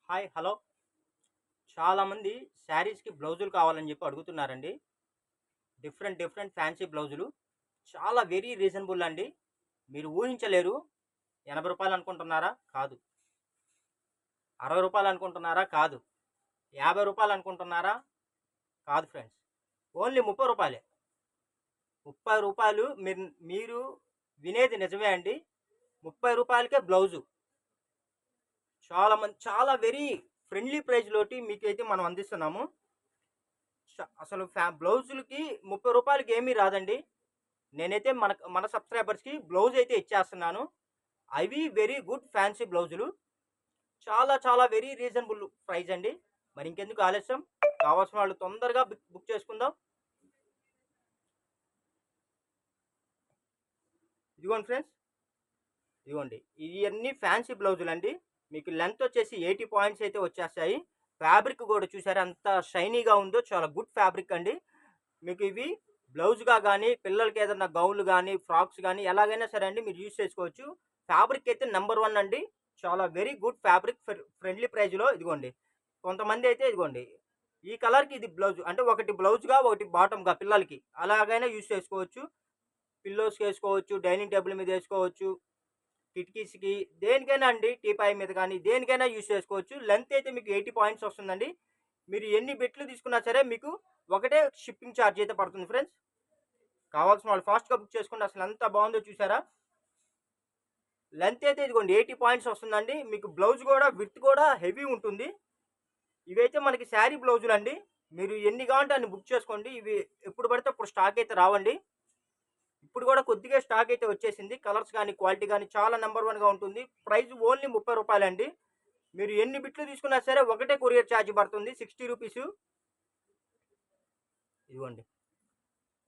Hi hello. చాలామంది శారీస్కి బ్లౌజులు కావాలని చెప్పి అడుగుతున్నారండి. డిఫరెంట్ డిఫరెంట్ ఫ్యాన్సీ బ్లౌజులు చాలా వెరీ రీజనబుల్ అండి. మీరు ఊహించలేరు. రూ. 80 అనుకుంటున్నారా? కాదు. రూ. 60 అనుకుంటున్నారా? కాదు. రూ. 50 అనుకుంటున్నారా? కాదు ఫ్రెండ్స్. ఓన్లీ రూ. 30. రూ. 30 మీరు మీరు వినేది నిజమే అండి. రూ. 30కే బ్లౌజు. చాలా వెరీ ఫ్రెండ్లీ ప్రైస్‌లోటి మీకైతే మనం అందిస్తున్నాము. అసలు బ్లౌజులకి రూ. 30కి ఏమీ రాదండి. నేనైతే మన సబ్స్క్రైబర్స్‌కి బ్లౌజ్ అయితే ఇచ్చేస్తున్నాను. అవి వెరీ గుడ్ ఫ్యాన్సీ బ్లౌజులు. చాలా చాలా వెరీ రీజనబుల్ ప్రైస్ అండి. మరి ఇంకెందుకు ఆలస్యం? కావాల్సిన వాళ్ళు తొందరగా బుక్ చేసుకుందాం. ఇదిగోండి ఫ్రెండ్స్. ఇదిగోండి. ఇయన్నీ ఫ్యాన్సీ బ్లౌజులండి. మీకు లెంత్ వచ్చేసి 80 పాయింట్స్ అయితే వచ్చేస్తాయి. ఫ్యాబ్రిక్ కూడా చూసారా ఎంత షైనీగా ఉందో, చాలా గుడ్ ఫ్యాబ్రిక్ అండి. మీకు ఇవి బ్లౌజ్‌గా గానీ, పిల్లలకి ఏదన్నా గౌన్‌లు గానీ, ఫ్రాక్స్ గానీ ఎలాగైనా సరే అండి మీరు యూజ్ చేసుకోవచ్చు. ఫ్యాబ్రిక్ అయితే నంబర్ 1 అండి. చాలా వెరీ గుడ్ ఫ్యాబ్రిక్ ఫ్రెండ్లీ ప్రైస్‌లో ఇదిగోండి. కొంతమంది అయితే ఇదిగోండి. ఈ కలర్‌కి ఇది బ్లౌజ్ అంటే ఒకటి బ్లౌజ్‌గా, ఒకటి బాటమ్‌గా పిల్లలకి అలాగైనా యూజ్ చేసుకోవచ్చు. పిల్లోస్‌కేసుకోవచ్చు, డైనింగ్ టేబుల్ మీద ఏసుకోవచ్చు. కిటికీస్‌కి దేనికైనా అండి. టీపాయ్ మీద గానీ దేనికైనా యూజ్ చేసుకోవచ్చు. లెంత్ అయితే మీకు 80 పాయింట్స్ వస్తుందండి. మీరు ఎన్ని బిట్లు తీసుకున్నా సరే మీకు ఒకటే షిప్పింగ్ ఛార్జ్ అయితే పడుతుంది ఫ్రెండ్స్. కావాల్సిన వాళ్ళు ఫాస్ట్‌గా బుక్ చేసుకోండి. అసలు ఎంత బాగుందో చూసారా? లెంత్ అయితే ఇదిగోండి 80 పాయింట్స్ వస్తుందండి. మీకు బ్లౌజ్ కూడా విడ్త్ కూడా హెవీ ఉంటుంది. ఇవైతే మనకి శారీ బ్లౌజులండి. మీరు ఎన్ని కావాలంటే అన్ని బుక్ చేసుకోండి. ఇవి ఎప్పుడు పడితే అప్పుడు స్టాక్ అయితే రావండి. ఇప్పుడు కూడా కొద్దిగా స్టాక్ అయితే వచ్చేసింది. కలర్స్ గానీ, క్వాలిటీ గానీ చాలా నంబర్ 1గా ఉంటుంది. ప్రైస్ ఓన్లీ రూ. 30 అండి. మీరు ఎన్ని బిట్లు తీసుకున్నా సరే ఒకటే కొరియర్ ఛార్జ్ పడుతుంది. రూ. 60. ఇదిగోండి.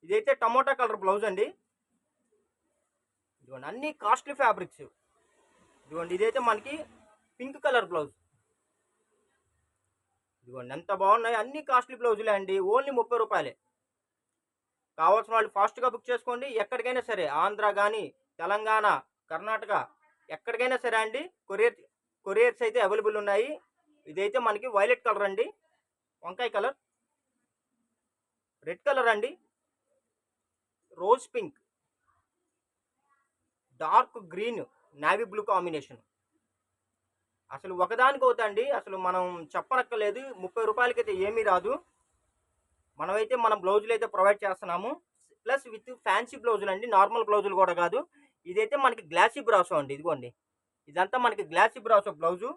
ఇదైతే టమోటా కలర్ బ్లౌజ్ అండి. ఇదిగోండి అన్ని కాస్ట్లీ ఫ్యాబ్రిక్స్. ఇదిగోండి ఇదైతే మనకి పింక్ కలర్ బ్లౌజ్. ఇదిగోండి ఎంత బాగున్నాయి. అన్ని కాస్ట్లీ బ్లౌజులే అండి. ఓన్లీ రూ. 30. కావాల్సిన వాళ్ళు ఫాస్ట్‌గా బుక్ చేసుకోండి. ఎక్కడికైనా సరే ఆంధ్ర గానీ, తెలంగాణ, కర్ణాటక ఎక్కడికైనా సరే అండి కొరియర్స్ అయితే అవైలబుల్ ఉన్నాయి. ఇదైతే మనకి వైలెట్ కలర్ అండి. వంకాయ కలర్, రెడ్ కలర్ అండి, rose pink, dark green, navy blue combination. అసలు ఒకదానికొకటండి. అసలు మనం చెప్పనక్కర్లేదు. రూ. 30కైతే ఏమీ రాదు. మనమైతే మన బ్లౌజులైతే ప్రొవైడ్ చేస్తున్నాము. ప్లస్ విత్ ఫ్యాన్సీ బ్లౌజులండి. నార్మల్ బ్లౌజులు కూడా కాదు. ఇదైతే మనకి గ్లాసీ బ్రాసో అండి. ఇదిగోండి. ఇదంతా మనకి గ్లాసీ బ్రాసో బ్లౌజు.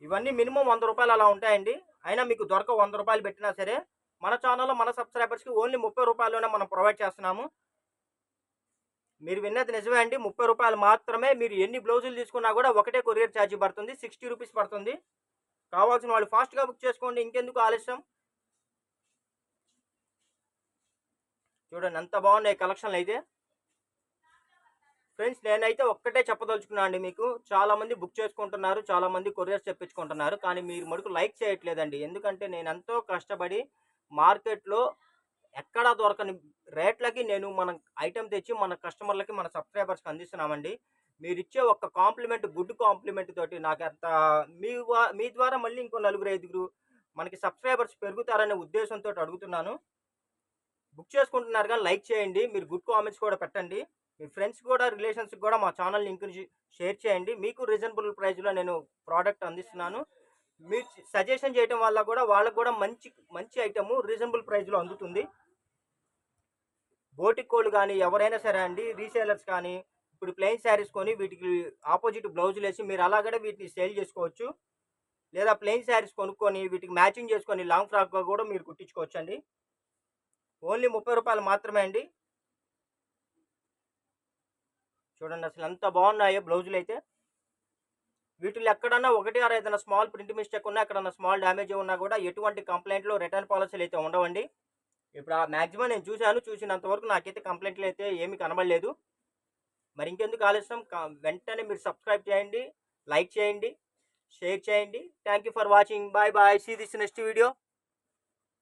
ఇవన్నీ మినిమమ్ రూ. 100 అలా ఉంటాయండి. అయినా మీకు దొరకవు. రూ. 100 పెట్టినా సరే. మన ఛానల్‌లో మన సబ్స్క్రైబర్స్‌కి ఓన్లీ రూ. 30లోనే మనం ప్రొవైడ్ చేస్తున్నాము. మీరు విన్నది నిజమే అండి. రూ. 30 మాత్రమే. మీరు ఎన్ని బ్లౌజులు తీసుకున్నా కూడా ఒకటే కొరియర్ ఛార్జ్ పడుతుంది. రూ. 60 పడుతుంది. కావాల్సిన వాళ్ళు ఫాస్ట్‌గా బుక్ చేసుకోండి. ఇంకెందుకు ఆలస్యం? చూడండి ఎంత బాగున్నాయి కలెక్షన్‌లయితే. ఫ్రెండ్స్ నేనైతే ఒక్కటే చెప్పదలుచుకున్నా అండి మీకు. చాలామంది బుక్ చేసుకుంటున్నారు. చాలామంది కొరియర్స్ తెప్పించుకుంటున్నారు. కానీ మీరు మటుకు లైక్ చేయట్లేదండి. ఎందుకంటే నేనెంతో కష్టపడి మార్కెట్‌లో ఎక్కడా దొరకని రేట్లకి నేను మన ఐటెమ్ తెచ్చి మన కస్టమర్లకి, మన సబ్స్క్రైబర్స్‌కి అందిస్తున్నామండి. మీరిచ్చే ఒక్క కాంప్లిమెంట్, గుడ్ కాంప్లిమెంట్ తోటి నాకెంత మీ ద్వారా మళ్ళీ ఇంకో నలుగురు, ఐదుగురు మనకి సబ్స్క్రైబర్స్ పెరుగుతారనే ఉద్దేశంతోటి అడుగుతున్నాను. బుక్ చేసుకుంటున్నారు గానీ లైక్ చేయండి. మీరు గుడ్ కామెంట్స్ కూడా పెట్టండి. మీ ఫ్రెండ్స్ కూడా, రిలేషన్స్‌కి కూడా మా ఛానల్ లింక్‌ని షేర్ చేయండి. మీకు రీజనబుల్ ప్రైస్‌లో నేను ప్రొడక్ట్ అందిస్తున్నాను. మీరు సజెషన్ చేయటం వల్ల కూడా వాళ్ళకి కూడా మంచి మంచి ఐటెము రీజనబుల్ ప్రైస్‌లో అందుతుంది. బోటికోళ్ళు గానీ, ఎవరైనా సరే అండి రీసేలర్స్ కానీ, ఇప్పుడు ప్లెయిన్ శారీస్ కొని వీటికి ఆపోజిట్ బ్లౌజులేసి మీరు అలా కూడా వీటిని సేల్ చేసుకోవచ్చు. లేదా ప్లెయిన్ శారీస్ కొనుక్కొని వీటికి మ్యాచింగ్ చేసుకొని లాంగ్ ఫ్రాక్‌గా కూడా మీరు కుట్టించుకోవచ్చండి. ఓన్లీ రూ. 30 మాత్రమే అండి. చూడండి అసలు ఎంత బాగున్నాయో బ్లౌజులైతే. వీటిలో ఎక్కడన్నా ఒకటి ఆర ఏదైనా స్మాల్ ప్రింట్ మిస్టేక్ ఉన్నా, ఎక్కడన్నా స్మాల్ డ్యామేజ్ ఉన్నా కూడా ఎటువంటి కంప్లెయింట్‌లు, రిటర్న్ పాలిసీలు అయితే ఉండవండి. ఇప్పుడు మాక్సిమం నేను చూసాను. చూసినంత వరకు నాకైతే కంప్లెయింట్‌లు అయితే ఏమీ కనబడలేదు. మరి ఇంకెందుకు ఆలస్యం? వెంటనే మీరు సబ్స్క్రైబ్ చేయండి, లైక్ చేయండి, షేర్ చేయండి. Thank you for watching. Bye bye. See this next video.